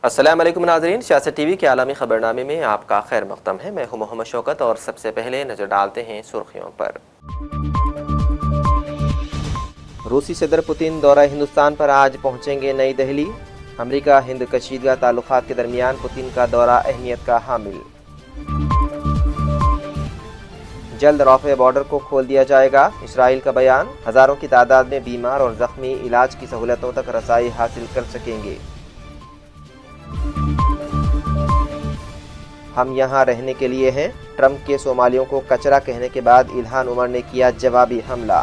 अस्सलाम वालेकुम नाज़रीन, सियासत टीवी के आलमी खबरनामे में आपका खैर मक़दम है। मैं हूं मोहम्मद शौकत और सबसे पहले नज़र डालते हैं सुर्खियों पर। रूसी सदर पुतिन दौरा हिंदुस्तान पर आज पहुंचेंगे नई दिल्ली। अमेरिका हिंद कशीदगा ताल्लुकात के दरमियान पुतिन का दौरा अहमियत का हामिल। जल्द रफ़े बॉर्डर को खोल दिया जाएगा, इसराइल का बयान। हज़ारों की तादाद में बीमार और ज़ख्मी इलाज की सहूलतों तक रसाई हासिल कर सकेंगे। हम यहाँ रहने के लिए हैं, ट्रंप के सोमालियों को कचरा कहने के बाद इल्हान उमर ने किया जवाबी हमला।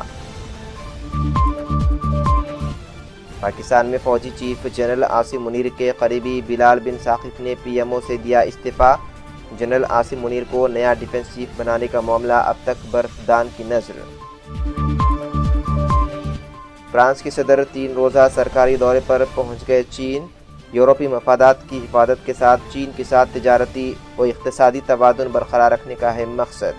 पाकिस्तान में फौजी चीफ जनरल आसिम मुनीर के करीबी बिलाल बिन साकिब ने पीएमओ से दिया इस्तीफा। जनरल आसिम मुनीर को नया डिफेंस चीफ बनाने का मामला अब तक बर्फदान की नजर। फ्रांस के सदर 3 रोज़ा सरकारी दौरे पर पहुंच गए चीन। यूरोपीय मफादात की हिफाजत के साथ चीन के साथ तिजारती और इक़्तिसादी तबादुल बरकरार रखने का है मकसद।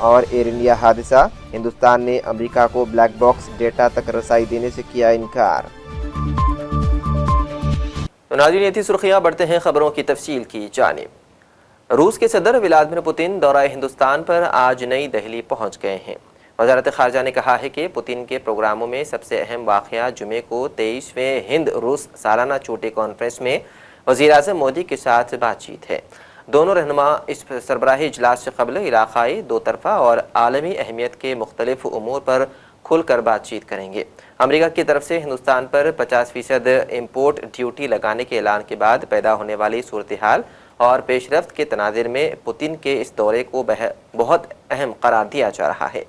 और एयर इंडिया हादसा, हिंदुस्तान ने अमेरिका को ब्लैक बॉक्स डेटा तक रसाई देने से किया इनकार। तो नाज़रीन, ये थी सुर्खियां। बढ़ते हैं खबरों की तफसील की जानिब। रूस के सदर व्लादिमीर पुतिन दौरा हिंदुस्तान पर आज नई दिल्ली पहुंच गए हैं। वज़ारत ख़ारजा ने कहा है कि पुतिन के प्रोग्रामों में सबसे अहम वाक़या जुमे को 23वें हिंद रूस सालाना चोटी कॉन्फ्रेंस में वज़ीर-ए-आज़म मोदी के साथ बातचीत है। दोनों रहनुमा इस सरबराही इजलास से कबल इलाक़ाई, दो तरफ़ा और आलमी अहमियत के मुख्तलिफ उमूर पर खुलकर बातचीत करेंगे। अमेरिका की तरफ से हिंदुस्तान पर 50% इम्पोर्ट ड्यूटी लगाने के ऐलान के बाद पैदा होने वाली सूरत हाल और पेशरफ्त के तनाज़ुर में पुतिन के इस दौरे को बहुत अहम करार दिया जा रहा है।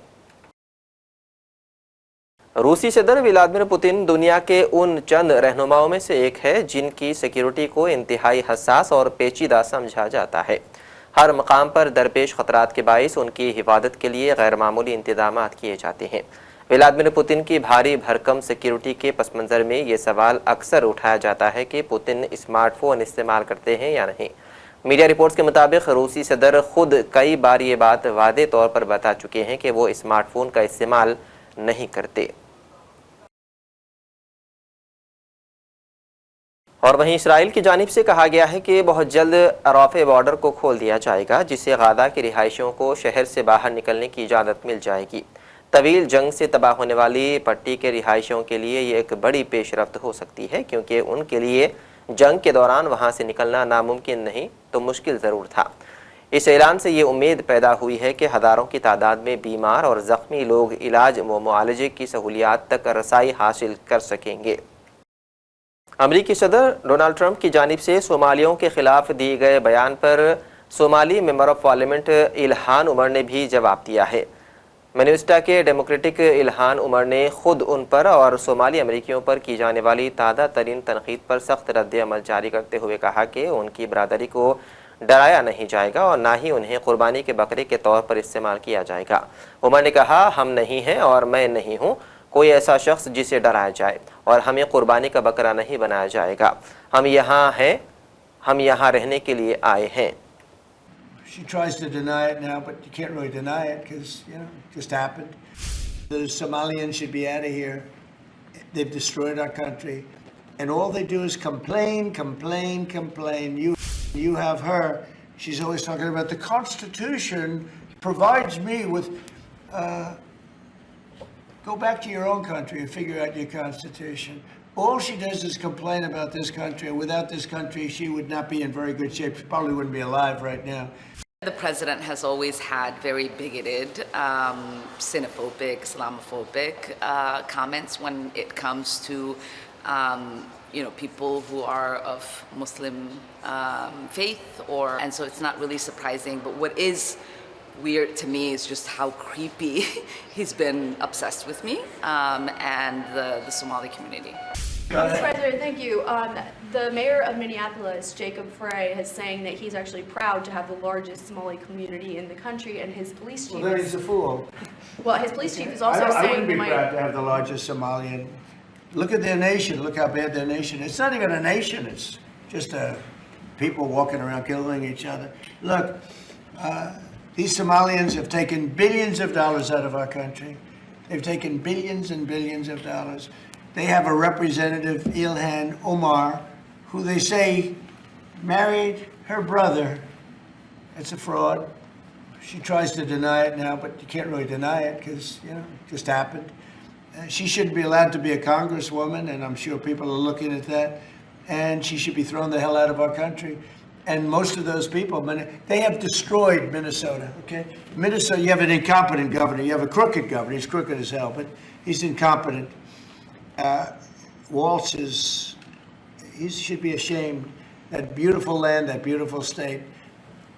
रूसी सदर व्लादिमीर पुतिन दुनिया के उन चंद रहनुमाओं में से एक है जिनकी सिक्योरिटी को इंतहाई हसास और पेचीदा समझा जाता है। हर मकाम पर दरपेश खतरात के बाइस उनकी हिफाजत के लिए गैर मामूली इंतजाम किए जाते हैं। व्लादिमीर पुतिन की भारी भरकम सिक्योरिटी के पस मंज़र में ये सवाल अक्सर उठाया जाता है कि पुतिन स्मार्टफोन इस्तेमाल करते हैं या नहीं। मीडिया रिपोर्ट्स के मुताबिक रूसी सदर खुद कई बार ये बात वादे तौर पर बता चुके हैं कि वो स्मार्टफोन का इस्तेमाल नहीं करते। और वहीं इसराइल की जानिब से कहा गया है कि बहुत जल्द रफ़े बॉर्डर को खोल दिया जाएगा, जिससे गाज़ा की रिहायशियों को शहर से बाहर निकलने की इजाज़त मिल जाएगी। तवील जंग से तबाह होने वाली पट्टी के रिहायशियों के लिए ये एक बड़ी पेशरफ्त हो सकती है, क्योंकि उनके लिए जंग के दौरान वहाँ से निकलना नामुमकिन नहीं तो मुश्किल ज़रूर था। इस ऐलान से ये उम्मीद पैदा हुई है कि हज़ारों की तादाद में बीमार और ज़ख्मी लोग इलाज व मुआलजे की सहूलियात तक रसाई हासिल कर सकेंगे। अमरीकी सदर डोनाल्ड ट्रंप की जानिब से सोमालियों के खिलाफ दिए गए बयान पर Somali member of parliament Ilhan Omar ने भी जवाब दिया है। मिनेसोटा के डेमोक्रेटिक इल्हान उमर ने खुद उन पर और सोमाली अमरीकियों पर की जाने वाली ताज़ा तरीन तनकीद पर सख्त रद्द अमल जारी करते हुए कहा कि उनकी बरादरी को डराया नहीं जाएगा और ना ही उन्हें कुर्बानी के बकरे के तौर पर इस्तेमाल किया जाएगा। उमर ने कहा, हम नहीं हैं और मैं नहीं हूँ कोई ऐसा शख्स जिसे डराया जाए और हमें कुर्बानी का बकरा नहीं बनाया जाएगा। हम यहाँ हैं, हम यहाँ रहने के लिए आए हैं। She tries to deny it now, but you can't really deny it because, it just happened. The Somalians should be out of here. They've destroyed our country. And all they do is complain, complain, complain. You have her. She's always talking about the Constitution provides me with... Go back to your own country and figure out your Constitution. All she does is complain about this country, and without this country, she would not be in very good shape. She probably wouldn't be alive right now. The president has always had very bigoted, xenophobic, Islamophobic comments when it comes to, people who are of Muslim faith, and so it's not really surprising. But what is weird to me is just how creepy he's been obsessed with me and the Somali community. Mr. President, thank you. The mayor of Minneapolis, Jacob Frey, is saying that he's actually proud to have the largest Somali community in the country, and his police chief. Well, then he's a fool. Well, his police chief is also saying. I wouldn't be proud to have the largest Somalian. Look at their nation. Look how bad their nation is. It's not even a nation. It's just people walking around killing each other. Look, these Somalians have taken billions of dollars out of our country. They've taken billions and billions of dollars. they have a representative, Ilhan Omar, who they say married her brother. It's a fraud. She tries to deny it now, but you can't really deny it because, you know, it just happened. She shouldn't be allowed to be a congresswoman, and I'm sure people are looking at that. And she should be thrown the hell out of our country. And most of those people, they have destroyed Minnesota, okay? Minnesota, you have an incompetent governor. You have a crooked governor. He's crooked as hell, but he's incompetent. Walz he should be ashamed. That beautiful land, that beautiful state,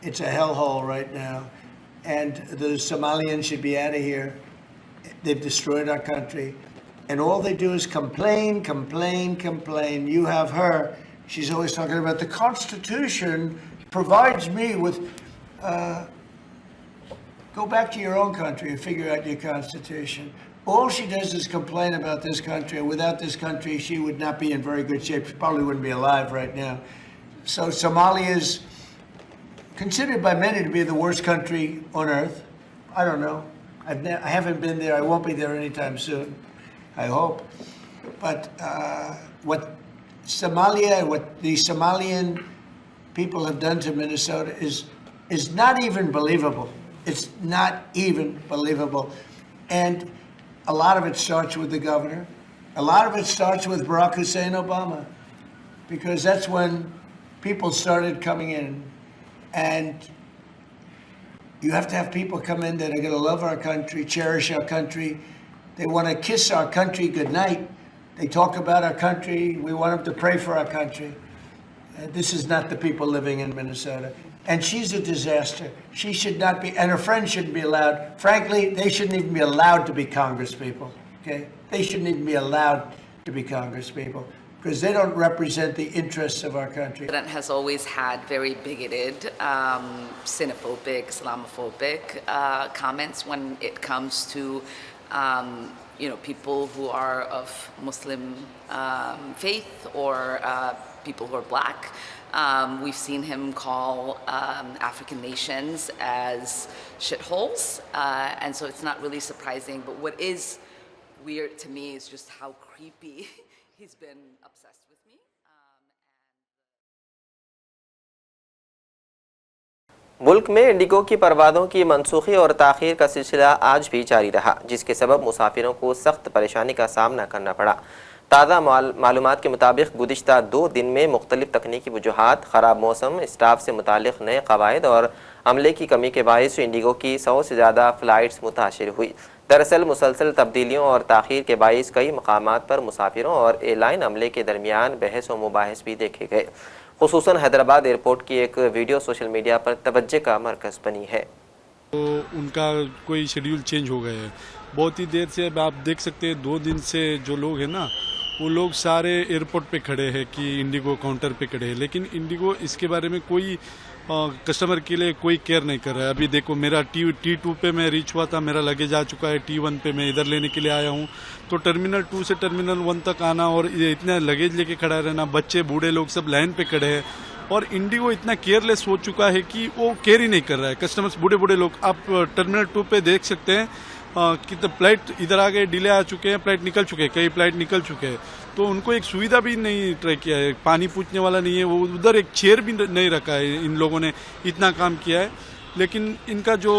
it's a hellhole right now. And the Somalians should be out of here. They've destroyed our country. And all they do is complain, complain, complain. You have her. She's always talking about the Constitution provides me with, go back to your own country and figure out your Constitution. All she does is complain about this country. And without this country, she would not be in very good shape. She probably wouldn't be alive right now. So Somalia is considered by many to be the worst country on earth. I don't know. I haven't been there. I won't be there anytime soon. I hope. But what Somalia, what the Somalian people have done to Minnesota is not even believable. It's not even believable. And a lot of it starts with the governor. A lot of it starts with Barack Hussein Obama, because that's when people started coming in. And you have to have people come in that are going to love our country, cherish our country. They want to kiss our country goodnight. They talk about our country. We want them to pray for our country. This is not the people living in Minnesota. And she's a disaster. She should not be, and her friends shouldn't be allowed. Frankly, they shouldn't even be allowed to be congresspeople, okay? They shouldn't even be allowed to be congresspeople because they don't represent the interests of our country. The president has always had very bigoted, xenophobic, Islamophobic comments when it comes to people who are of Muslim faith or people who are black. We've seen him call African nations as shitholes, and so it's not really surprising. But what is weird to me is just how creepy he's been obsessed with me. मुल्क में Indigo की परवाज़ों की मनसूखी और ताख़ीर का सिलसिला आज भी जारी रहा, जिसके सबब मुसाफिरों को सख्त परेशानी का सामना करना पड़ा। ताज़ा मालूमात के मुताबिक गुज़िश्ता 2 दिन में मुख्तलिफ तकनीकी वजूहात, ख़राब मौसम, स्टाफ से मुतालिक नए क़वाइद और अमले की कमी के बायस इंडिगो की 100 से ज़्यादा फ़्लाइट्स मुताशिर हुई। दरअसल मुसलसल तब्दीलियों और ताख़ीर के बायस कई मकामात पर मुसाफिरों और एयरलाइन अमले के दरमियान बहस व मुबाहिस भी देखे गए। खुसूसन हैदराबाद एयरपोर्ट की एक वीडियो सोशल मीडिया पर तवज्जो का मरकज़ बनी है। तो उनका कोई शेड्यूल चेंज हो गया है बहुत ही देर से। अब आप देख सकते हैं 2 दिन से जो लोग हैं ना, वो लोग सारे एयरपोर्ट पे खड़े हैं कि इंडिगो काउंटर पे खड़े हैं, लेकिन इंडिगो इसके बारे में कोई कस्टमर के लिए कोई केयर नहीं कर रहा है। अभी देखो मेरा T2 पे मैं रीच हुआ था, मेरा लगेज आ चुका है। T1 पे मैं इधर लेने के लिए आया हूँ, तो टर्मिनल 2 से टर्मिनल 1 तक आना और इतना लगेज लेके खड़ा रहना, बच्चे बूढ़े लोग सब लाइन पे खड़े हैं। और इंडिगो इतना केयरलेस हो चुका है कि वो केयर ही नहीं कर रहा है कस्टमर्स, बूढ़े लोग। आप टर्मिनल 2 पे देख सकते हैं कि तो फ्लाइट इधर आ गए, डिले आ चुके हैं, फ्लाइट निकल चुके हैं, कई फ्लाइट निकल चुके हैं। तो उनको एक सुविधा भी नहीं ट्राई किया है, पानी पूछने वाला नहीं है, वो उधर एक चेयर भी नहीं रखा है। इन लोगों ने इतना काम किया है, लेकिन इनका जो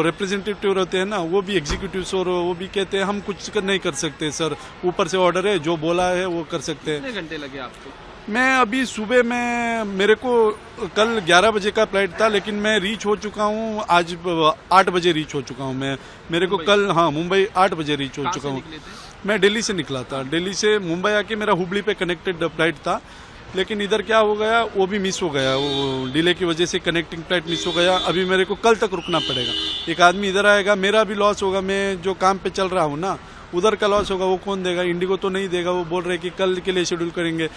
रिप्रेजेंटेटिव रहते हैं ना, वो भी एग्जीक्यूटिव्स और वो भी कहते हैं हम कुछ नहीं कर सकते सर, ऊपर से ऑर्डर है, जो बोला है वो कर सकते हैं। कितने घंटे लगे आपको? मैं अभी सुबह में, मेरे को कल 11 बजे का फ्लाइट था, लेकिन मैं रीच हो चुका हूँ आज 8 बजे रीच हो चुका हूँ। मैं मेरे को कल मुंबई 8 बजे रीच हो चुका हूँ। मैं दिल्ली से निकला था, दिल्ली से मुंबई आके मेरा हुबली पे कनेक्टेड फ्लाइट था, लेकिन इधर क्या हो गया, वो भी मिस हो गया, वो डिले की वजह से कनेक्टिंग फ्लाइट मिस हो गया। अभी मेरे को कल तक रुकना पड़ेगा। एक आदमी इधर आएगा, मेरा भी लॉस होगा, मैं जो काम पे चल रहा हूँ ना, उधर का लॉस होगा, वो कौन देगा? इंडिगो तो नहीं देगा। वो बोल रहे कि कल के लिए शेड्यूल करेंगे।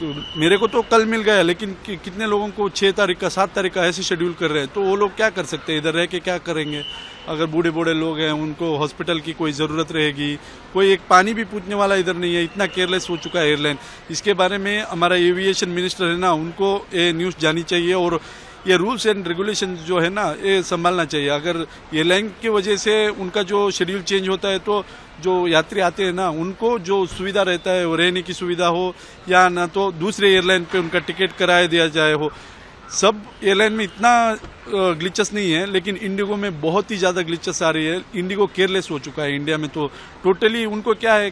तो मेरे को तो कल मिल गया, लेकिन कितने लोगों को 6 तारीख का 7 तारीख का ऐसे शेड्यूल कर रहे हैं, तो वो लोग क्या कर सकते हैं? इधर रह के क्या करेंगे? अगर बूढ़े लोग हैं, उनको हॉस्पिटल की कोई ज़रूरत रहेगी, कोई एक पानी भी पूछने वाला इधर नहीं है। इतना केयरलेस हो चुका है एयरलाइन। इसके बारे में हमारा एविएशन मिनिस्टर है ना, उनको ये न्यूज़ जानी चाहिए और ये रूल्स एंड रेगुलेशन जो है ना ये संभालना चाहिए। अगर एयरलाइन की वजह से उनका जो शेड्यूल चेंज होता है तो जो यात्री आते हैं ना उनको जो सुविधा रहता है वो रहने की सुविधा हो या ना तो दूसरे एयरलाइन पे उनका टिकट कराया दिया जाए हो। सब एयरलाइन में इतना ग्लिचेस नहीं है, लेकिन इंडिगो में बहुत ही ज़्यादा ग्लिचेस आ रही है। इंडिगो केयरलेस हो चुका है इंडिया में, तो टोटली उनको क्या है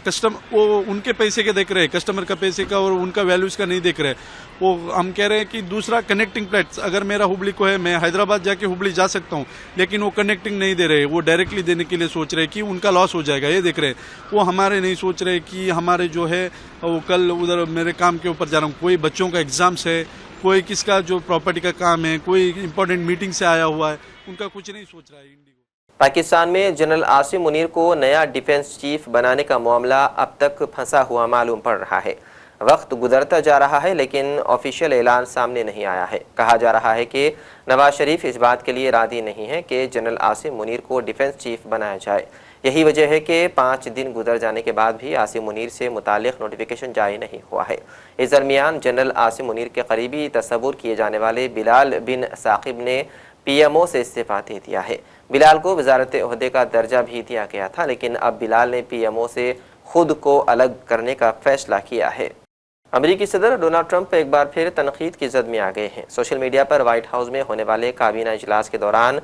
वो उनके पैसे के देख रहे हैं, कस्टमर का पैसे का और उनका वैल्यूज़ का नहीं देख रहे हैं। वो हम कह रहे हैं कि दूसरा कनेक्टिंग फ्लाइट्स अगर मेरा हुबली को है, मैं हैदराबाद जाके हुबली जा सकता हूँ, लेकिन वो कनेक्टिंग नहीं दे रहे, वो डायरेक्टली देने के लिए सोच रहे हैं कि उनका लॉस हो जाएगा, ये देख रहे हैं। वो हमारे नहीं सोच रहे कि हमारे जो है वो कल उधर मेरे काम के ऊपर जा रहा हूँ, कोई बच्चों का एग्जाम्स है, कोई किसका जो प्रॉपर्टी का काम है, कोई इंपॉर्टेंट मीटिंग से आया हुआ है, उनका कुछ नहीं सोच रहा है इंडिगो। पाकिस्तान में जनरल आसिम मुनीर को नया डिफेंस चीफ बनाने का मामला अब तक फंसा हुआ मालूम पड़ रहा है। वक्त गुजरता जा रहा है लेकिन ऑफिशियल ऐलान सामने नहीं आया है। कहा जा रहा है कि नवाज शरीफ इस बात के लिए राजी नहीं है कि जनरल आसिम मुनीर को डिफेंस चीफ बनाया जाए। यही वजह है कि 5 दिन गुजर जाने के बाद भी आसिम मुनीर से मुतालिक नोटिफिकेशन जारी नहीं हुआ है। इस दरमियान जनरल आसिम मुनीर के करीबी तस्वुर किए जाने वाले बिलाल बिन साकिब ने PMO से इस्तीफा दे दिया है। बिलाल को वजारत ओहदे का दर्जा भी दिया गया था, लेकिन अब बिलाल ने PMO से खुद को अलग करने का फैसला किया है। अमेरिकी सदर डोनाल्ड ट्रंप एक बार फिर तनकीद की जद में आ गए हैं। सोशल मीडिया पर व्हाइट हाउस में होने वाले काबीना इजलास के दौरान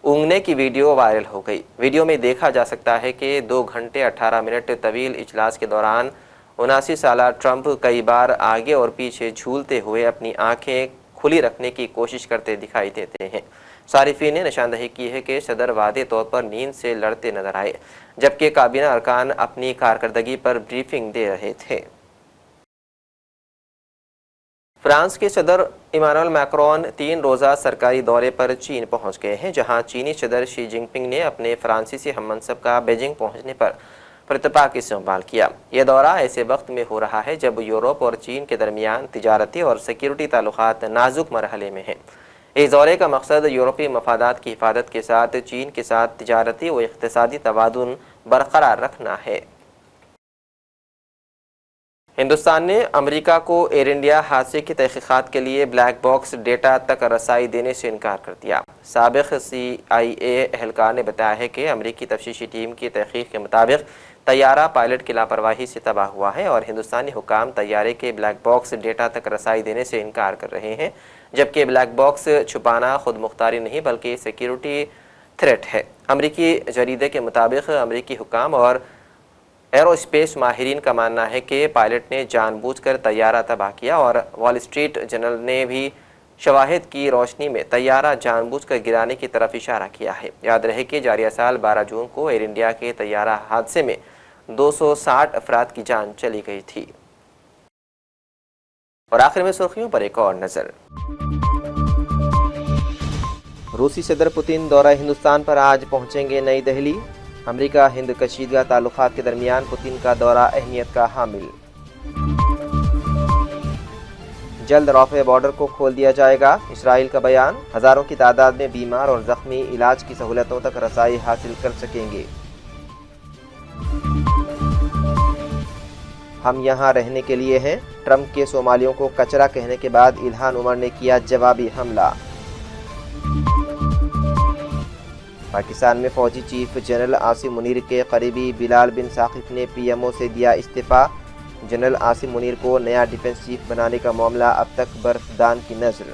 ऊँगने की वीडियो वायरल हो गई। वीडियो में देखा जा सकता है कि 2 घंटे 18 मिनट तवील इजलास के दौरान 79 साला ट्रंप कई बार आगे और पीछे झूलते हुए अपनी आंखें खुली रखने की कोशिश करते दिखाई देते हैं। सारिफीन ने निशानदही की है कि सदर वादे तौर पर नींद से लड़ते नजर आए, जबकि काबीना अरकान अपनी कारकर्दगी पर ब्रीफिंग दे रहे थे। फ्रांस के सदर इमानुएल मैक्रोन 3 रोज़ा सरकारी दौरे पर चीन पहुंच गए हैं, जहां चीनी सदर शी जिनपिंग ने अपने फ्रांसीसी हममनसब का बीजिंग पहुंचने पर प्रतिपाक इस्तेमाल किया। यह दौरा ऐसे वक्त में हो रहा है जब यूरोप और चीन के दरमियान तिजारती और सिक्योरिटी ताल्लुकात नाजुक मरहले में हैं। इस दौरे का मकसद यूरोपीय मफादात की हिफाजत के साथ चीन के साथ तिजारती व इक़्तिसादी तवादुन बरकरार रखना है। हिंदुस्तान ने अमेरिका को एयर इंडिया हादसे की तहकीकात के लिए ब्लैक बॉक्स डेटा तक रसाई देने से इनकार कर दिया। साबिक़ CIA एहलकार ने बताया है कि अमेरिकी तफ्तीशी टीम की तहकीक के मुताबिक तैयारा पायलट की लापरवाही से तबाह हुआ है और हिंदुस्तानी हुकाम तैयारे के ब्लैक बॉक्स डेटा तक रसाई देने से इनकार कर रहे हैं, जबकि ब्लैक बॉक्स छुपाना खुद मुख्तारी नहीं बल्कि सिक्योरिटी थ्रेट है। अमेरिकी जरीदे के मुताबिक अमेरिकी हुकाम और एरोस्पेस माहिरीन का मानना है कि पायलट ने जानबूझकर तैयारा तबाह किया और वॉल स्ट्रीट जर्नल ने भी शवाहिद की रोशनी में तैयारा जानबूझकर गिराने की तरफ इशारा किया है। याद रहे कि जारिया साल 12 जून को एयर इंडिया के तैयारा हादसे में 260 अफराद की जान चली गई थी। और आखिर में सुर्खियों पर एक और नज़र। रूसी सदर पुतिन दौरा हिंदुस्तान पर आज पहुंचेंगे नई दिल्ली। अमेरिका हिंद कशीदगा ताल्लुकात के दरमियान पुतिन का दौरा अहमियत का हामिल। जल्द रफ़े बॉर्डर को खोल दिया जाएगा, इसराइल का बयान। हज़ारों की तादाद में बीमार और जख्मी इलाज की सहूलतों तक रसाई हासिल कर सकेंगे। हम यहाँ रहने के लिए हैं। ट्रंप के सोमालियों को कचरा कहने के बाद इल्हान उमर ने किया जवाबी हमला। पाकिस्तान में फौजी चीफ जनरल आसिम मुनीर के करीबी बिलाल बिन साकिब ने PMO से दिया इस्तीफा। जनरल आसिम मुनीर को नया डिफेंस चीफ बनाने का मामला अब तक बर्फदान की नज़र।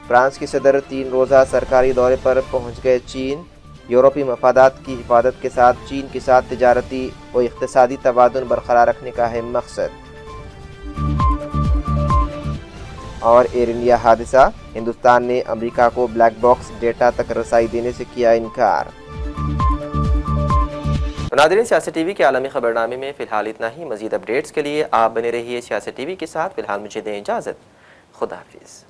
फ्रांस के सदर 3 रोज़ा सरकारी दौरे पर पहुंच गए चीन। यूरोपीय मफादात की हिफाजत के साथ चीन के साथ तिजारती और इक़्तिसादी तवादुन बरकरार रखने का है मकसद। और एयर इंडिया हादसा, हिंदुस्तान ने अमेरिका को ब्लैक बॉक्स डेटा तक रसाई देने से किया इनकार। नाज़रीन, सियासत TV के आलमी खबरनामे में फ़िलहाल इतना ही। मज़ीद अपडेट्स के लिए आप बने रहिए सियासत TV के साथ। फ़िलहाल मुझे दें इजाज़त। खुदा हाफिज़।